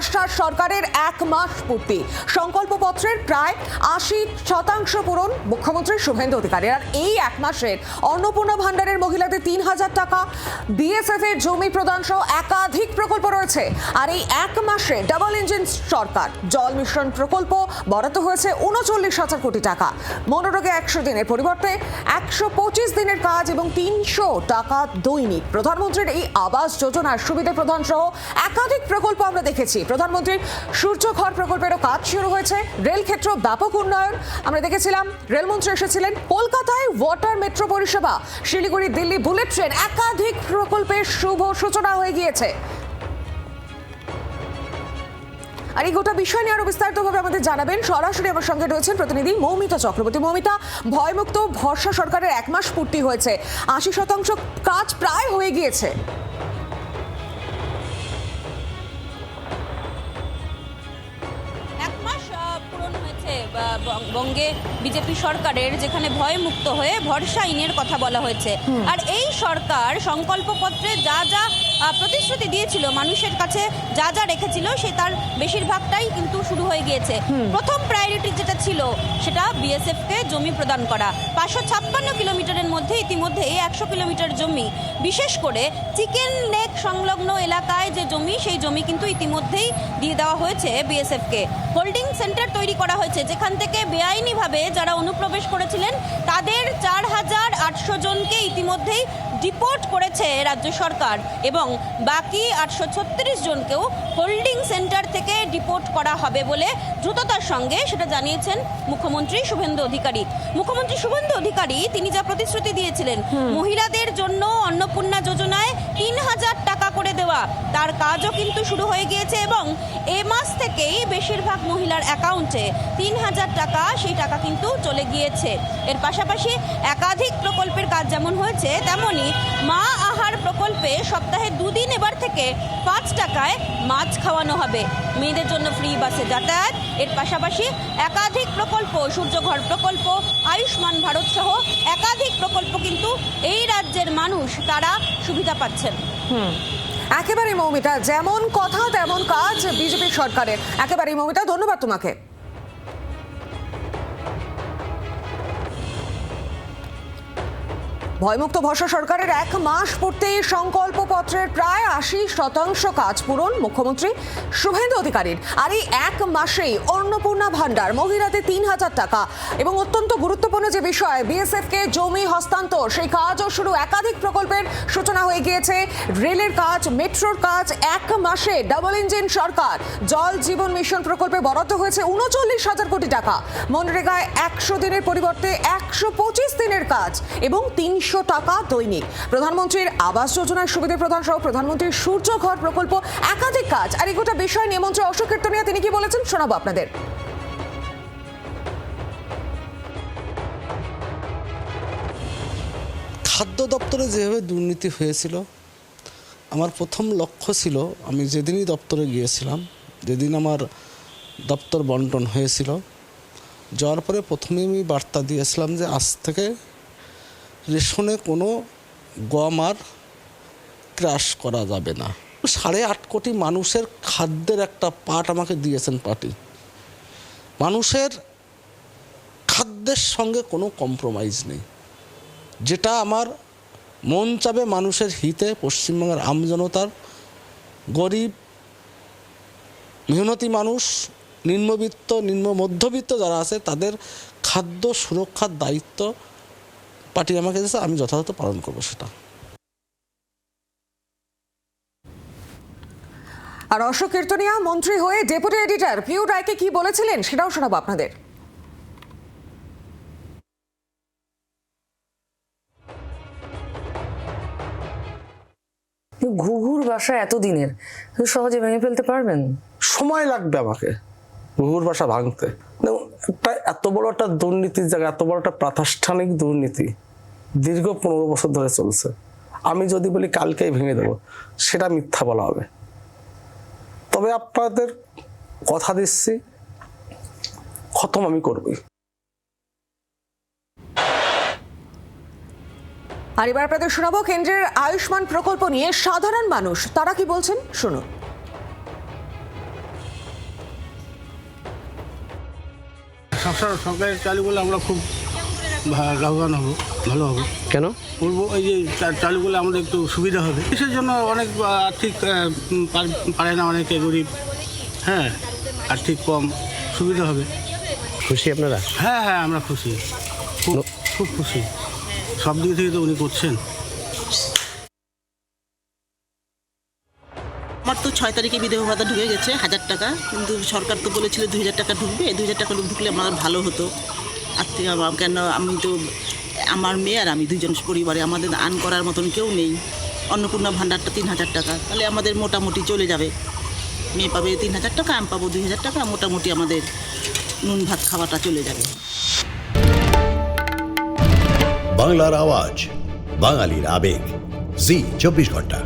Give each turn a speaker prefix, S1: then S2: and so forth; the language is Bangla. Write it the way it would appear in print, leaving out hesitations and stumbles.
S1: ভরসা সরকারের 1 মাস পূর্তি। সংকল্পপত্রের প্রায় 80% পূরণ মুখ্যমন্ত্রী শুভেন্দু অধিকারীর। আর এই 1 মাসের অন্নপূর্ণা ভান্ডারের মহিলাদের 3000 টাকা, বিএসএফ এর জমি প্রদান সহ একাধিক প্রকল্প রয়েছে। আর এই 1 মাসে ডাবল ইঞ্জিন সরকার জল মিশন প্রকল্প বরাদ্দ হয়েছে 39,000 কোটি টাকা। মনোরোগে 100 দিনের পরিবর্তে 125 দিনের কাজ এবং 300 টাকা দৈনিক। প্রধানমন্ত্রীর এই আবাস যোজনার সুবিধা প্রদান সহ একাধিক প্রকল্প আমরা দেখেছি। প্রধানমন্ত্রীর সূর্যঘর প্রকল্পেরও কাজ শুরু হয়েছে। রেল ক্ষেত্র ব্যাপক উন্নয়ন আমরা দেখেছিলাম। রেলমন্ত্রী এসেছিলেন। কলকাতায় ওয়াটার মেট্রো পরিষেবা, শিলিগুড়ি দিল্লি বুলেট ট্রেন, একাধিক প্রকল্পের শুভ সূচনা হয়ে গিয়েছে। আর এই গোটা বিষয় নিয়ে আরো বিস্তারিতভাবে আমাদের জানাবেন। সরাসরি আমার সঙ্গে রয়েছেন প্রতিনিধি মৌমিতা চক্রবর্তী। মৌমিতা, ভয়মুক্ত ভরসা সরকারের 1 মাস পূর্তি হয়েছে, 80% কাজ প্রায় হয়ে গিয়েছে।
S2: বঙ্গে বিজেপি সরকারের, যেখানে ভয়মুক্ত হয়ে ভরসা আইনের কথা বলা হয়েছে। আর এই সরকার সংকল্পপত্রে যা যা প্রতিশ্রুতি দিয়েছিল, মানুষের কাছে যা যা রেখেছিল, সে তার বেশিরভাগটাই কিন্তু শুরু হয়ে গিয়েছে। প্রথম প্রায়োরিটি যেটা ছিল সেটা বিএসএফকে জমি প্রদান করা। 556 কিলোমিটারের মধ্যে ইতিমধ্যে 100 কিলোমিটার জমি, বিশেষ করে চিকেন লেক সংলগ্ন এলাকায় যে জমি, সেই জমি কিন্তু ইতিমধ্যেই দিয়ে দেওয়া হয়েছে বিএসএফকে। হোল্ডিং সেন্টার তৈরি করা হয়েছে, যেখান থেকে বেআইনিভাবে যারা অনুপ্রবেশ করেছিলেন তাদের 4800 জনকে ইতিমধ্যেই ডিপোর্ট করেছে রাজ্য সরকার, এবং বাকি 836 জনকেও হোল্ডিং সেন্টার থেকে ডিপোর্ট করা হবে বলে দ্রুততার সঙ্গে সেটা জানিয়েছেন মুখ্যমন্ত্রী শুভেন্দু অধিকারী। মুখ্যমন্ত্রী শুভেন্দু অধিকারী তিনি যা প্রতিশ্রুতি দিয়েছিলেন, মহিলাদের জন্য অন্নপূর্ণা যোজনায় 3000 টাকা করে দেওয়া, তার কাজও কিন্তু শুরু হয়ে গিয়েছে। এবং এ মাস থেকেই বেশিরভাগ মহিলার অ্যাকাউন্টে 3000 টাকা, সেই টাকা কিন্তু চলে গিয়েছে। এর পাশাপাশি একাধিক প্রকল্পের কাজ যেমন হয়েছে, তেমনই মা আহার প্রকল্পে সপ্তাহে 2 দিন এবার থেকে 5 টাকায় মাছ খাওয়ানো হবে, মেয়েদের জন্য ফ্রি বাসে যাতায়াত। এর পাশাপাশি একাধিক প্রকল্প, সূর্যঘর প্রকল্প, আয়ুষ্মান ভারত সহ একাধিক প্রকল্প কিন্তু এই রাজ্যের মানুষ তারা সুবিধা পাচ্ছেন।
S1: একেবারে মৌমিতা, যেমন কথা তেমন কাজ বিজেপি সরকারের। একেবারে মৌমিতা, ধন্যবাদ তোমাকে। ভয়মুক্ত ভরসা সরকারের 1 মাস পূর্তি। সংকল্পপত্রের প্রায় 80% কাজ পূরণ মুখ্যমন্ত্রী শুভেন্দু অধিকারীর। আর এই 1 মাসেই অন্নপূর্ণা ভান্ডার, মহিলাদের 3000 টাকা, এবং অত্যন্ত গুরুত্বপূর্ণ যে বিষয় বিএসএফকে জমি হস্তান্তর, সেই কাজও শুরু। একাধিক প্রকল্পের সূচনা হয়ে গিয়েছে। রেলের কাজ, মেট্রোর কাজ। 1 মাসে ডাবল ইঞ্জিন সরকার জল জীবন মিশন প্রকল্পে বরাদ্দ হয়েছে 39,000 কোটি টাকা। মনরেগায় 100 দিনের পরিবর্তে 125 দিনের কাজ এবং 300 টাকা দৈনিক। প্রধানমন্ত্রীর আবাস যোজনার সুবিধা প্রদান সহ প্রধানমন্ত্রীর সূর্যঘর প্রকল্প, একাধিক কাজ। আর এই গোটা বিষয় নিয়ে মন্ত্রী অশোক কীর্তনিয়া তিনি কি বলেছেন শোনাবো আপনাদের।
S3: খাদ্য দপ্তরে যেভাবে দুর্নীতি হয়েছিল, আমার প্রথম লক্ষ্য ছিল, আমি যেদিনই দপ্তরে গিয়েছিলাম, যেদিন আমার দপ্তর বন্টন হয়েছিল, যাওয়ার পরে প্রথমে আমি বার্তা দিয়েছিলাম যে আজ থেকে রেশনে কোনো গম আর ক্রাশ করা যাবে না। 8.5 কোটি মানুষের খাদ্যের একটা পার্ট আমাকে দিয়েছেন পার্টি। মানুষের খাদ্যের সঙ্গে কোনো কম্প্রোমাইজ নেই। যেটা আমার মন চাবে মানুষের হিতে, পশ্চিমবঙ্গের আমজনতার, গরিব, মেহনতি মানুষ, নিম্নবিত্ত, নিম্ন মধ্যবিত্ত যারা আছে, তাদের খাদ্য সুরক্ষার দায়িত্ব পার্টি আমাকে দিয়েছে, আমি যথাযথ পালন করবো সেটা।
S1: আর অশোক কীর্তনিয়া মন্ত্রী হয়ে ডেপুটি এডিটর পিউ রায়কে কি বলেছিলেন সেটাও শোনাবো আপনাদের।
S4: ঘুঘুর বাসা এতদিনের, সহজে ভেঙে ফেলতে পারবেন?
S3: সময় লাগবে আমাকে ঘুঘুর বাসা ভাঙতে। একটা এত বড় একটা দুর্নীতির জায়গা, এত বড় একটা প্রাতিষ্ঠানিক দুর্নীতি দীর্ঘ 15 বছর ধরে চলছে। আমি যদি বলি কালকেই ভেঙে দেবো, সেটা মিথ্যা বলা হবে। তবে আপনাদের কথা দিচ্ছি, খতম আমি করবই।
S1: আর এবার আপনাদের শোনাবো কেন্দ্রের আয়ুষ্মান প্রকল্প নিয়ে সাধারণ মানুষ তারা কি বলছেন, শুনুন।
S5: সরকারের চালু করলে আমরা খুব লাভবান হব, ভালো হব।
S6: কেন?
S5: বলবো এই যে চালু করলে আমাদের একটু সুবিধা হবে। কিসের জন্য অনেক আর্থিক পারে না, অনেকে গরিব, হ্যাঁ, আর্থিক কম, সুবিধা হবে।
S6: খুশি আপনারা?
S5: হ্যাঁ হ্যাঁ, আমরা খুশি, খুব খুব খুশি। সব দিক থেকে তো উনি করছেন।
S7: আমার তো 6 তারিখে বিধবা ভাতা ঢুকে গেছে 1000 টাকা, কিন্তু সরকার তো বলেছিল 2000 টাকা ঢুকবে। 2000 টাকা ঢুকলে আমার ভালো হতো। আর থেকে কেন আমি তো আমার মেয়ে আর আমি দুইজন পরিবারে, আমাদের আর্ন করার মতন কেউ নেই। অন্নপূর্ণা ভাণ্ডারটা 3000 টাকা, তাহলে আমাদের মোটামুটি চলে যাবে। মেয়ে পাবে 3000 টাকা, আমি পাবো 2000 টাকা, মোটামুটি আমাদের নুন ভাত খাওয়াটা চলে যাবে।
S8: বাংলার আওয়াজ, বাঙালির আবেগ, জি 24 ঘন্টা।